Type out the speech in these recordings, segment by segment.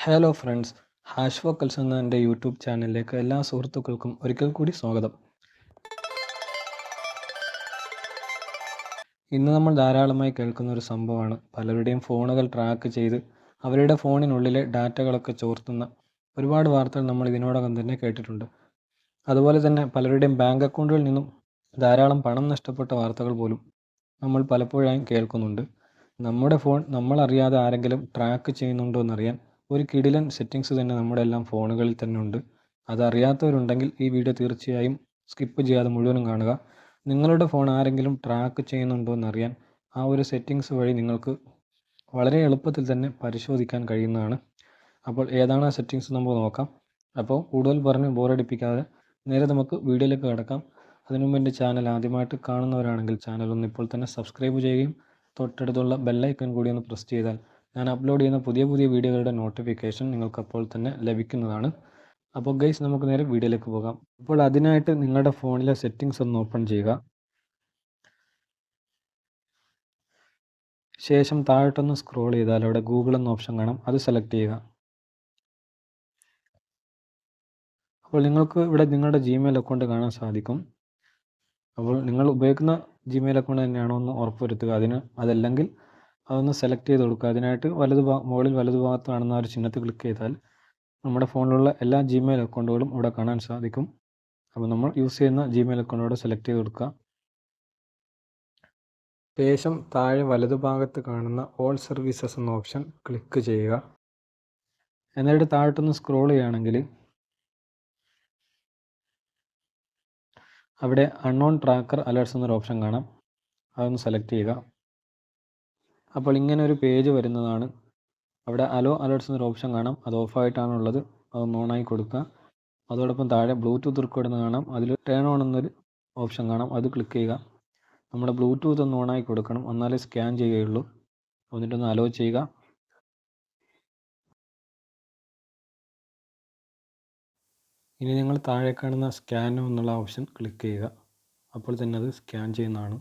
Hello friends, hash vocals എന്ന എൻ്റെ YouTube ചാനലിലേക്ക് എല്ലാ സുഹൃത്തുക്കൾക്കും ഒരിക്കൽ കൂടി സ്വാഗതം. ഇന്ന് നമ്മൾ ധാരാളമായി കേൾക്കുന്ന ഒരു സംഭവമാണ് പലരുടെയും ഫോണുകൾ ട്രാക്ക് ചെയ്ത് അവരുടെ ഫോണിനുള്ളിലെ ഡാറ്റകളൊക്കെ ചോർത്തുന്ന ഒരുപാട് വാർത്തകൾ നമ്മൾ ഇതിനോടകം തന്നെ കേട്ടിട്ടുണ്ട്. അതുപോലെ തന്നെ പലരുടെയും ബാങ്ക് അക്കൗണ്ടുകളിൽ നിന്നും ധാരാളം പണം നഷ്ടപ്പെട്ട വാർത്തകൾ പോലും നമ്മൾ പലപ്പോഴായും കേൾക്കുന്നുണ്ട്. നമ്മുടെ ഫോൺ നമ്മളറിയാതെ ആരെങ്കിലും ട്രാക്ക് ചെയ്യുന്നുണ്ടോ എന്നറിയാൻ ഒരു കിടിലൻ സെറ്റിങ്സ് തന്നെ നമ്മുടെ എല്ലാം ഫോണുകളിൽ തന്നെ ഉണ്ട്. അതറിയാത്തവരുണ്ടെങ്കിൽ ഈ വീഡിയോ തീർച്ചയായും സ്കിപ്പ് ചെയ്യാതെ മുഴുവനും കാണുക. നിങ്ങളുടെ ഫോൺ ആരെങ്കിലും ട്രാക്ക് ചെയ്യുന്നുണ്ടോ എന്നറിയാൻ ആ ഒരു സെറ്റിങ്സ് വഴി നിങ്ങൾക്ക് വളരെ എളുപ്പത്തിൽ തന്നെ പരിശോധിക്കാൻ കഴിയുന്നതാണ്. അപ്പോൾ ഏതാണ് ആ സെറ്റിങ്സ് നമുക്ക് നോക്കാം. അപ്പോൾ കൂടുതൽ പറഞ്ഞ് ബോറടിപ്പിക്കാതെ നേരെ നമുക്ക് വീഡിയോയിലേക്ക് കിടക്കാം. അതിനു മുമ്പ് എൻ്റെ ചാനൽ ആദ്യമായിട്ട് കാണുന്നവരാണെങ്കിൽ ചാനൽ ഒന്ന് ഇപ്പോൾ തന്നെ സബ്സ്ക്രൈബ് ചെയ്യുകയും തൊട്ടടുത്തുള്ള ബെല്ലൈക്കൺ കൂടി ഒന്ന് പ്രസ് ചെയ്താൽ ഞാൻ അപ്ലോഡ് ചെയ്യുന്ന പുതിയ വീഡിയോകളുടെ നോട്ടിഫിക്കേഷൻ നിങ്ങൾക്ക് അപ്പോൾ തന്നെ ലഭിക്കുന്നതാണ്. അപ്പോൾ ഗൈസ്, നമുക്ക് നേരെ വീഡിയോയിലേക്ക് പോകാം. അപ്പോൾ അതിനായിട്ട് നിങ്ങളുടെ ഫോണിലെ സെറ്റിങ്സ് ഒന്ന് ഓപ്പൺ ചെയ്യുക. ശേഷം താഴോട്ടൊന്ന് സ്ക്രോൾ ചെയ്താൽ അവിടെ ഗൂഗിൾ എന്ന ഓപ്ഷൻ കാണാം, അത് സെലക്ട് ചെയ്യുക. അപ്പോൾ നിങ്ങൾക്ക് ഇവിടെ നിങ്ങളുടെ ജിമെയിൽ അക്കൗണ്ട് കാണാൻ സാധിക്കും. അപ്പോൾ നിങ്ങൾ ഉപയോഗിക്കുന്ന ജിമെയിൽ അക്കൗണ്ട് തന്നെയാണോ എന്ന് ഉറപ്പുവരുത്തുക. അതല്ലെങ്കിൽ അതൊന്ന് സെലക്ട് ചെയ്ത് കൊടുക്കുക. അതിനായിട്ട് മുകളിൽ വലതുഭാഗത്ത് കാണുന്ന ഒരു ചിഹ്നത്തിൽ ക്ലിക്ക് ചെയ്താൽ നമ്മുടെ ഫോണിലുള്ള എല്ലാ ജിമെയിൽ അക്കൗണ്ടുകളും ഇവിടെ കാണാൻ സാധിക്കും. അപ്പോൾ നമ്മൾ യൂസ് ചെയ്യുന്ന ജിമെയിൽ അക്കൗണ്ടോട് സെലക്ട് ചെയ്ത് കൊടുക്കുക. ശേഷം താഴെ വലതുഭാഗത്ത് കാണുന്ന ഓൾ സർവീസസ് എന്ന ഓപ്ഷൻ ക്ലിക്ക് ചെയ്യുക. എന്നിട്ട് താഴോട്ടൊന്ന് സ്ക്രോൾ ചെയ്യുകയാണെങ്കിൽ അവിടെ അൺനോൺ ട്രാക്കർ അലേർട്സ് എന്നൊരു ഓപ്ഷൻ കാണാം, അതൊന്ന് സെലക്ട് ചെയ്യുക. അപ്പോൾ ഇങ്ങനെ ഒരു പേജ് വരുന്നതാണ്. അവിടെ അലോ അലേർട്സ് എന്നൊരു ഓപ്ഷൻ കാണാം, അത് ഓഫായിട്ടാണുള്ളത്, അതൊന്ന് ഓണായി കൊടുക്കുക. അതോടൊപ്പം താഴെ ബ്ലൂടൂത്ത് റെക്കോർഡ് എന്ന് കാണാം, അതിൽ ടേൺ ഓൺ എന്നൊരു ഓപ്ഷൻ കാണാം, അത് ക്ലിക്ക് ചെയ്യുക. നമ്മുടെ ബ്ലൂടൂത്ത് ഒന്ന് ഓണായി കൊടുക്കണം, എന്നാലേ സ്കാൻ ചെയ്യുകയുള്ളൂ. എന്നിട്ടൊന്ന് അലോ ചെയ്യുക. ഇനി നിങ്ങൾ താഴെ കാണുന്ന സ്കാൻ എന്നുള്ള ഓപ്ഷൻ ക്ലിക്ക് ചെയ്യുക. അപ്പോൾ തന്നെ അത് സ്കാൻ ചെയ്യുന്നതാണ്.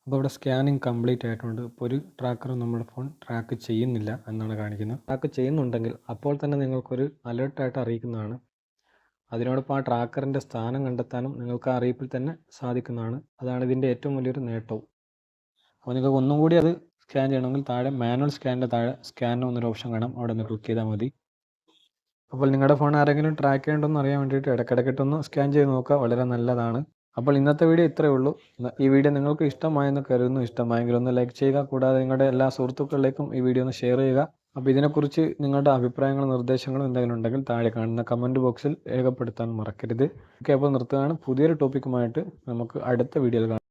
അപ്പോൾ ഇവിടെ സ്കാനിങ് കംപ്ലീറ്റ് ആയിട്ടുണ്ട്. ഇപ്പോൾ ഒരു ട്രാക്കറും നമ്മുടെ ഫോൺ ട്രാക്ക് ചെയ്യുന്നില്ല എന്നാണ് കാണിക്കുന്നത്. ട്രാക്ക് ചെയ്യുന്നുണ്ടെങ്കിൽ അപ്പോൾ തന്നെ നിങ്ങൾക്കൊരു അലേർട്ടായിട്ട് അറിയിക്കുന്നതാണ്. അതിനോടൊപ്പം ആ ട്രാക്കറിൻ്റെ സ്ഥാനം കണ്ടെത്താനും നിങ്ങൾക്ക് ആ അറിയിപ്പിൽ തന്നെ സാധിക്കുന്നതാണ്. അതാണ് ഇതിൻ്റെ ഏറ്റവും വലിയൊരു നേട്ടവും. അപ്പോൾ നിങ്ങൾക്ക് ഒന്നും കൂടി അത് സ്കാൻ ചെയ്യണമെങ്കിൽ താഴെ മാനുവൽ സ്കാനിൻ്റെ താഴെ സ്കാൻ എന്നൊരു ഓപ്ഷൻ കാണാം, അവിടെ നിന്ന് ക്ലിക്ക് ചെയ്താൽ മതി. അപ്പോൾ നിങ്ങളുടെ ഫോൺ ആരെങ്കിലും ട്രാക്ക് ചെയ്യണമെന്ന് അറിയാൻ വേണ്ടിയിട്ട് ഇടയ്ക്കിടയ്ക്കിട്ടൊന്ന് സ്കാൻ ചെയ്ത് നോക്കുക, വളരെ നല്ലതാണ്. അപ്പോൾ ഇന്നത്തെ വീഡിയോ ഇത്രയേ ഉള്ളൂ. ഈ വീഡിയോ നിങ്ങൾക്ക് ഇഷ്ടമായെന്ന് കരുതുന്നു. ഇഷ്ടമായെങ്കിൽ ഒന്ന് ലൈക്ക് ചെയ്യുക. കൂടാതെ നിങ്ങളുടെ എല്ലാ സുഹൃത്തുക്കളിലേക്കും ഈ വീഡിയോ ഒന്ന് ഷെയർ ചെയ്യുക. അപ്പോൾ ഇതിനെക്കുറിച്ച് നിങ്ങളുടെ അഭിപ്രായങ്ങളും നിർദ്ദേശങ്ങളും എന്തെങ്കിലും ഉണ്ടെങ്കിൽ താഴെ കാണുന്ന കമൻറ്റ് ബോക്സിൽ രേഖപ്പെടുത്താൻ മറക്കരുത്. ഓക്കെ, അപ്പോൾ നിർത്തുകയാണ്. പുതിയൊരു ടോപ്പിക്കുമായിട്ട് നമുക്ക് അടുത്ത വീഡിയോയിൽ കാണാം.